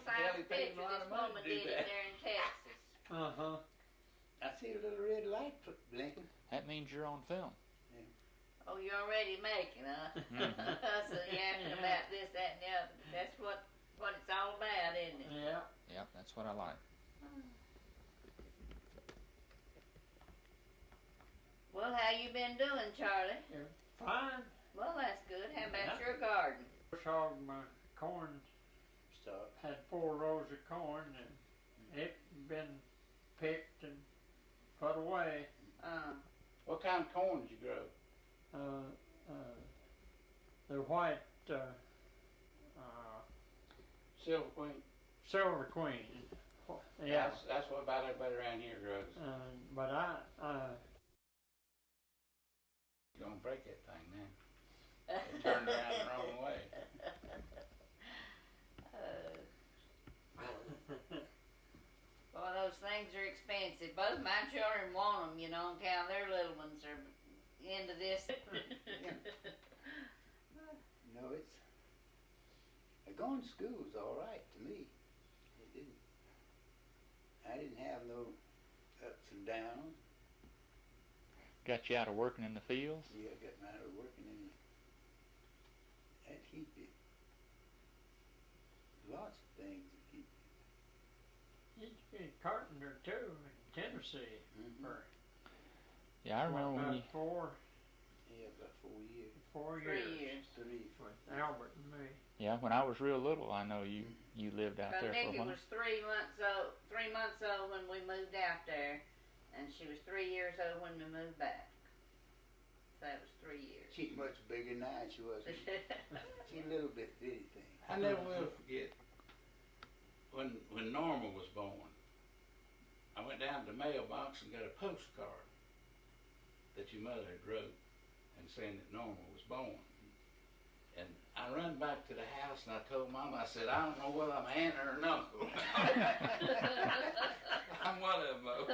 full-size picture this woman did it there in Texas. Uh-huh. I see a little red light blinking. That means you're on film. Oh, you're already making, huh? So you're asking about this, that, and the other. That's what it's all about, isn't it? Yeah. Yep, that's what I like. Well, how you been doing, Charlie? Yeah. Fine. Well, that's good. How about your garden? Saw my corn. Stop. Had 4 rows of corn, and it been picked and put away. What kind of corn did you grow? The white Silver Queen. Silver Queen. Yeah. That's what about everybody around here grows. But You're gonna break that thing now. It turned around the wrong way. Well, those things are expensive. Both my children want them, you know, on account their little ones are into this. No, it's going to school's all right to me. I didn't have no ups and downs. Got you out of working in the fields? Yeah, I got me out of working in that keep it. Lots of things that keep he's been a carpenter too in Tennessee. Mm-hmm. For Yeah, I remember when you... about 4 years. 4 3 years. years. With Albert and me. Yeah, when I was real little, I know you lived out there for a Nikki while. was 3 months old. 3 months old when we moved out there, and she was 3 years old when we moved back. So that was 3 years. She's much bigger now than she was. She's a little bit bitty thing. I never will forget when Norma was born. I went down to the mailbox and got a postcard that your mother had wrote and saying that Norma was born. And I run back to the house and I told Mom, I said, I don't know whether I'm an aunt or an uncle. I'm one of them, though.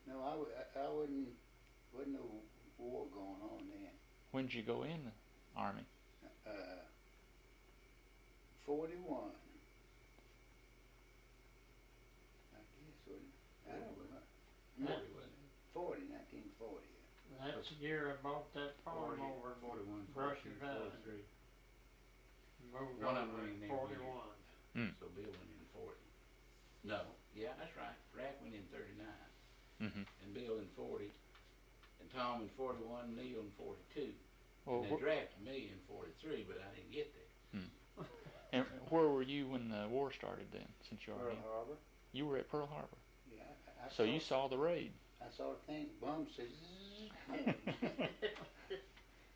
No, I wasn't no war going on then. When did you go in the Army? 41. I guess, wasn't it? I don't know. 1940. That's the year I bought that farm over in 41, Brushy 42, Valley. 43. Moved One of over them in ain't there 41. So Bill went in 40. No, yeah, that's right. Rack went in 39. Mm-hmm. And Bill in 40. And Tom in 41, Neil in 42. Well, And they drafted me in 43, but I didn't get there. and where were you when the war started then, since you were Pearl in? Harbor. You were at Pearl Harbor. Yeah. So you saw the raid. I saw the thing, bum says, boom.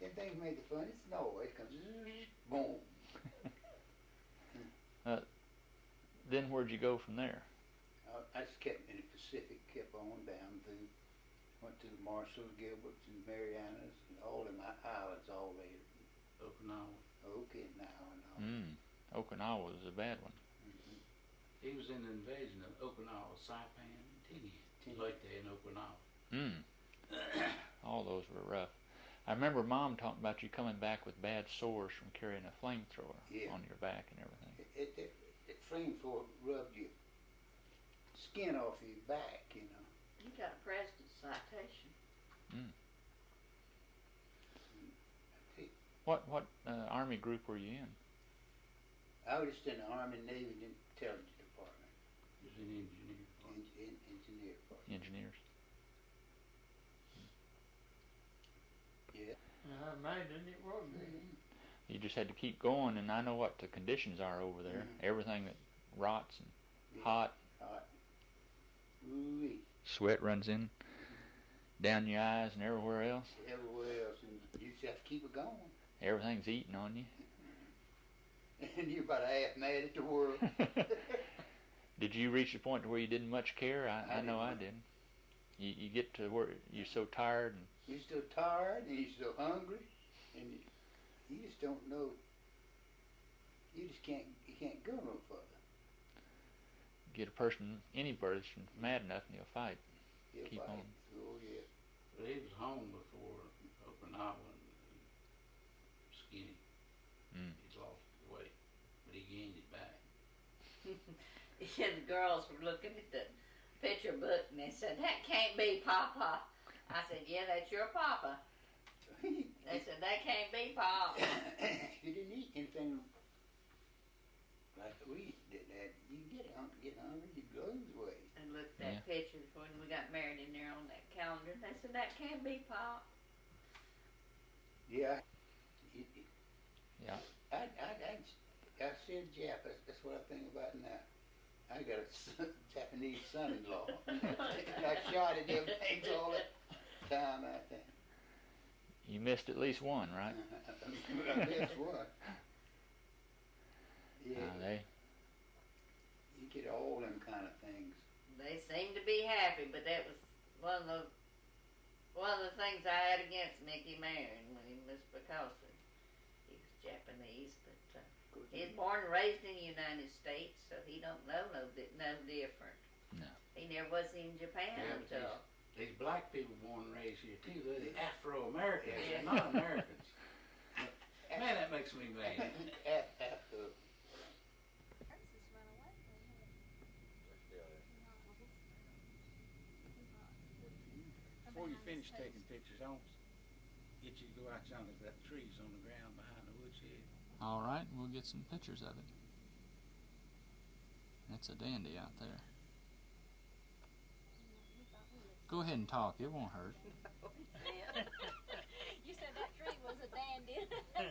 Them things make the funniest noise. It comes, boom. Then where'd you go from there? I just kept in the Pacific, kept on down through, went to the Marshalls, Gilberts, and Marianas, and all of my islands all there. Okinawa. Okinawa and all. Okinawa was a bad one. Mm-hmm. He was in the invasion of Okinawa, Saipan, and Tinian. Right there in Okinawa. All those were rough. I remember Mom talking about you coming back with bad sores from carrying a flamethrower on your back and everything. That flamethrower rubbed your skin off your back, you know. You got a president's citation. What Army group were you in? I was just in the Army, Navy, and Intelligence Department. He was an engineer. Engineer department. Engineers. Yeah. I imagine it would be. You just had to keep going, and I know what the conditions are over there. Everything that rots and hot. Ooh-wee. Sweat runs in down your eyes and everywhere else. Everywhere else, and you just have to keep it going. Everything's eating on you. And you're about half mad at the world. Did you reach the point where you didn't much care? I know I didn't. You get to where you're so tired. And you're still tired, and you're still hungry, and you just don't know. You can't go no further. Get a person, any person, mad enough, and he'll fight. He'll Keep fight. on. Oh, yeah. But he was home before Okinawa and skinny. He's lost the weight, but he gained it back. Yeah, the girls were looking at the picture book and they said, "That can't be Papa." I said, "Yeah, that's your Papa." They said, "That can't be Pop." You didn't eat anything like we did that. You get hungry, you lose weight. And looked at pictures when we got married in there on that calendar. And they said, "That can't be Pop." Yeah. Yeah. I said Jap. That's what I think about now. I got a Japanese son-in-law. I shot at them things all the time out there. You missed at least one, right? I missed one. Yeah. You get all them kind of things. They seemed to be happy, but that was one of the things I had against Mickey marrying when he was because he was Japanese, but he's born and raised in the United States, so he don't know no different. No. He never was in Japan until. These black people born and raised here too. They're the Afro-Americans. They're not Americans. Man, that makes me mad. After. Before you finish taking pictures, I want to get you to go out yonder to that trees on the ground behind the woodshed. All right, we'll get some pictures of it. That's a dandy out there. Go ahead and talk. It won't hurt. You said that tree was a dandy.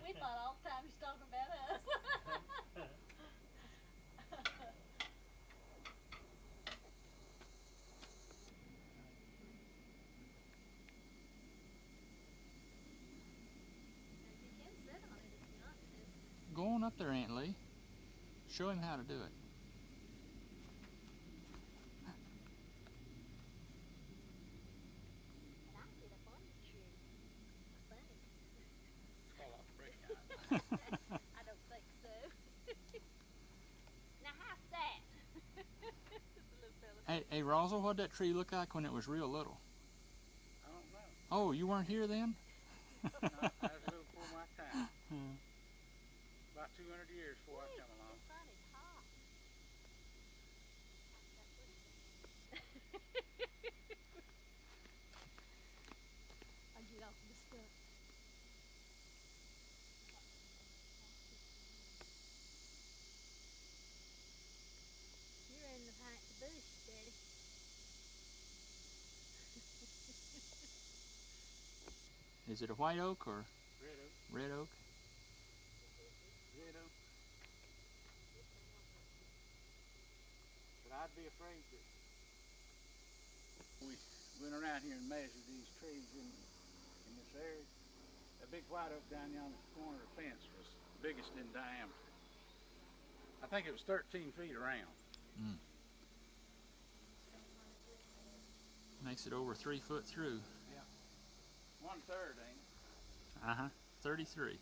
We thought all the time he's talking about us. You can sit on it if you want to. Go on up there, Aunt Lee. Show him how to do it. I don't think so. Now how's that? Hey, Rosal, what'd that tree look like when it was real little? I don't know. Oh, you weren't here then? No, I was a little before my time. About 200 years before I come along. The sun is hot. I'll get off the stuff. You're in the bush, Daddy. Is it a white oak or Red oak. red oak? Red oak. But I'd be afraid to. We went around here and measured these trees in this area. That big white oak down yonder at the corner of the fence was the biggest in diameter. I think it was 13 feet around. Mm. Makes it over 3 foot through. Yeah. 1/3, ain't it? 33.